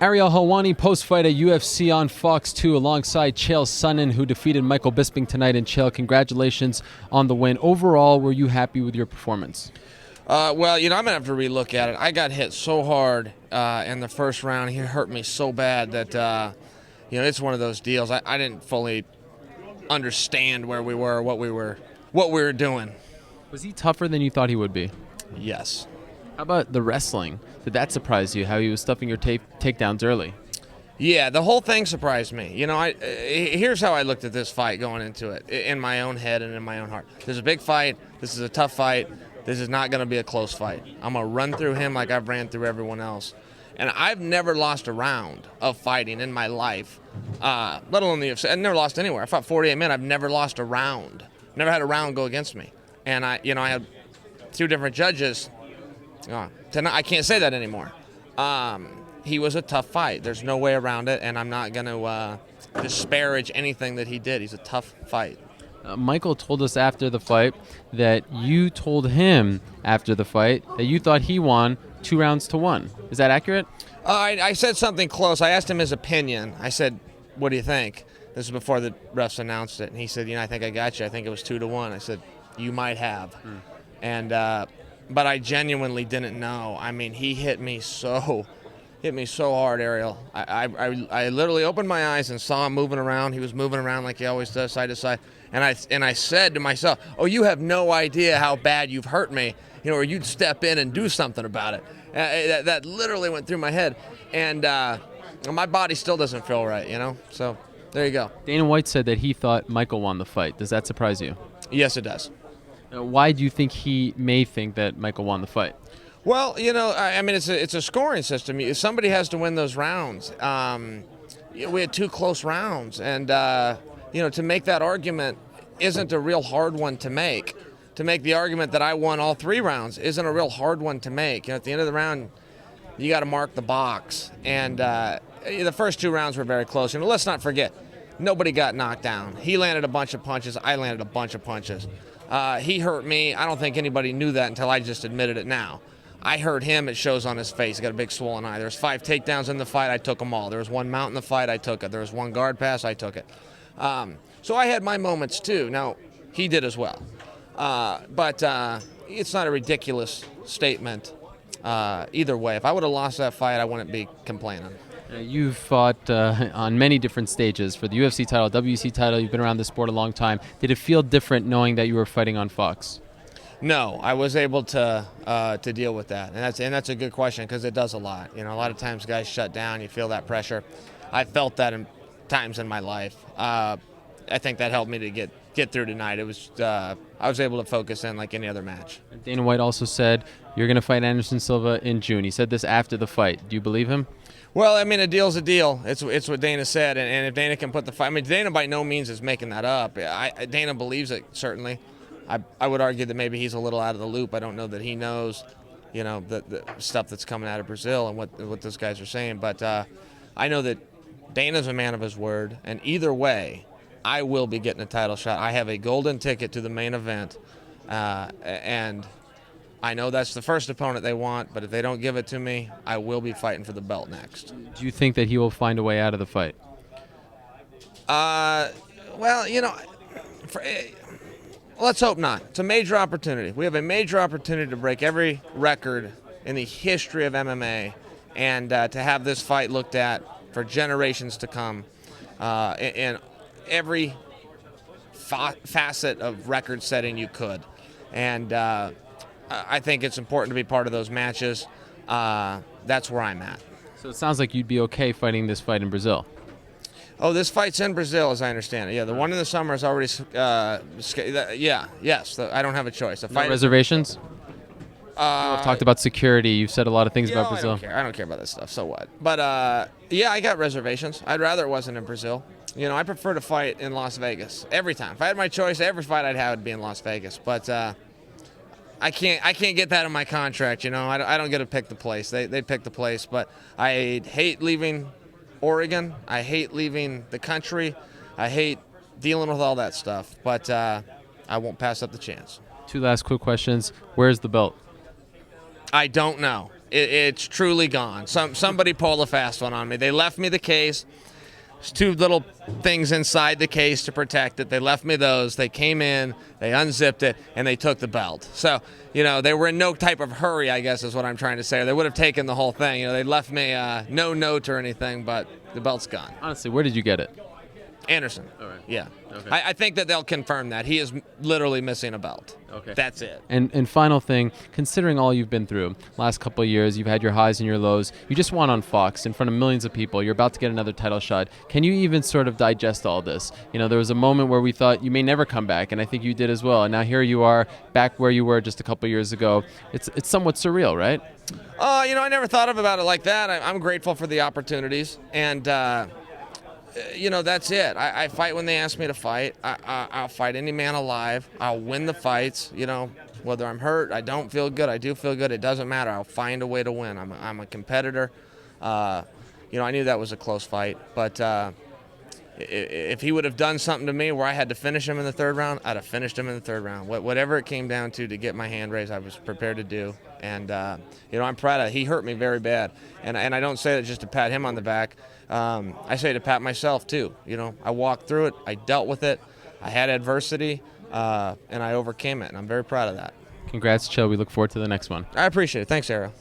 Ariel Helwani post-fight at UFC on Fox 2 alongside Chael Sonnen, who defeated Michael Bisping tonight. And Chael, congratulations on the win. Overall, were you happy with your performance? Well, I'm going to have to relook at it. I got hit so hard in the first round. He hurt me so bad that, it's one of those deals. I didn't fully understand where we were, what we were doing. Was he tougher than you thought he would be? Yes. How about the wrestling? Did that surprise you, how he was stuffing your takedowns early? Yeah, the whole thing surprised me. Here's how I looked at this fight going into it, in my own head and in my own heart. This is a big fight. This is a tough fight. This is not going to be a close fight. I'm going to run through him like I've ran through everyone else. And I've never lost a round of fighting in my life, let alone the UFC. I've never lost anywhere. I fought 48 men. I've never lost a round. Never had a round go against me. And I had two different judges. I can't say that anymore. He was a tough fight. There's no way around it, and I'm not going to disparage anything that he did. He's a tough fight. Michael told us after the fight that you told him after the fight that you thought he won 2-1. Is that accurate? I said something close. I asked him his opinion. I said, "What do you think?" This is before the refs announced it, and he said, "I think I got you. I think it was 2-1." I said, "You might have," and but I genuinely didn't know. I mean, he hit me so hard, Ariel. I literally opened my eyes and saw him moving around. He was moving around like he always does, side to side. And I said to myself, "Oh, you have no idea how bad you've hurt me, or you'd step in and do something about it." That literally went through my head, and my body still doesn't feel right, So there you go. Dana White said that he thought Michael won the fight. Does that surprise you? Yes, it does. Why do you think he may think that Michael won the fight? Well, it's a scoring system. Somebody has to win those rounds. We had two close rounds, and to make that argument isn't a real hard one to make. To make the argument that I won all 3 rounds isn't a real hard one to make. At the end of the round, you got to mark the box. And the first 2 rounds were very close. Let's not forget, nobody got knocked down. He landed a bunch of punches. I landed a bunch of punches. He hurt me. I don't think anybody knew that until I just admitted it now. I hurt him. It shows on his face. He got a big swollen eye. There's 5 takedowns in the fight. I took them all. There was 1 mount in the fight. I took it. There was 1 guard pass. I took it. So I had my moments too. Now, he did as well. But it's not a ridiculous statement either way. If I would have lost that fight, I wouldn't be complaining. You've fought on many different stages for the UFC title, WEC title. You've been around the sport a long time. Did it feel different knowing that you were fighting on Fox? No, I was able to deal with that, and that's a good question because it does a lot. A lot of times guys shut down. You feel that pressure. I felt that in times in my life. I think that helped me to get through tonight. It was I was able to focus in like any other match. Dana White also said you're going to fight Anderson Silva in June. He said this after the fight. Do you believe him? Well, a deal's a deal. It's what Dana said, and if Dana can put the fight, Dana by no means is making that up. Dana believes it, certainly. I would argue that maybe he's a little out of the loop. I don't know that he knows, the stuff that's coming out of Brazil and what those guys are saying. But I know that Dana's a man of his word, and either way, I will be getting a title shot. I have a golden ticket to the main event, and I know that's the first opponent they want, but if they don't give it to me, I will be fighting for the belt next. Do you think that he will find a way out of the fight? Let's hope not. It's a major opportunity. We have a major opportunity to break every record in the history of MMA and to have this fight looked at for generations to come in every facet of record setting you could. And I think it's important to be part of those matches. That's where I'm at. So it sounds like you'd be okay fighting this fight in Brazil. Oh, this fight's in Brazil, as I understand it. Yeah, the one in the summer is already. Yes. I don't have a choice. No reservations? I've talked about security. You've said a lot of things about Brazil. I don't care about that stuff. So what? But I got reservations. I'd rather it wasn't in Brazil. I prefer to fight in Las Vegas every time. If I had my choice, every fight I'd have would be in Las Vegas. But I can't get that in my contract. I don't get to pick the place. They pick the place. But I hate leaving Oregon. I hate leaving the country. I hate dealing with all that stuff. But I won't pass up the chance. 2 last quick questions. Where's the belt? I don't know. It's truly gone. Somebody pulled a fast one on me. They left me the case. There's two little things inside the case to protect it. They left me those. They came in, they unzipped it, and they took the belt. So, they were in no type of hurry, I guess is what I'm trying to say. They would have taken the whole thing. They left me no note or anything, but the belt's gone. Honestly, where did you get it? Anderson. All right. Yeah. Okay. I think that they'll confirm that. He is literally missing a belt. Okay. That's it. And final thing, considering all you've been through, last couple of years, you've had your highs and your lows. You just won on Fox in front of millions of people. You're about to get another title shot. Can you even sort of digest all this? There was a moment where we thought you may never come back, and I think you did as well. And now here you are, back where you were just a couple of years ago. It's somewhat surreal, right? I never thought about it like that. I'm grateful for the opportunities, and that's it. I fight when they ask me to fight. I'll fight any man alive. I'll win the fights. Whether I'm hurt, I don't feel good, I do feel good. It doesn't matter. I'll find a way to win. I'm a competitor. I knew that was a close fight, but if he would have done something to me where I had to finish him in the third round, I'd have finished him in the third round. Whatever it came down to get my hand raised, I was prepared to do. And I'm proud of it. He hurt me very bad, and I don't say that just to pat him on the back. I say to pat myself too. I walked through it. I dealt with it. I had adversity, and I overcame it, and I'm very proud of that. Congrats, Chael. We look forward to the next one. I appreciate it. Thanks, Ariel.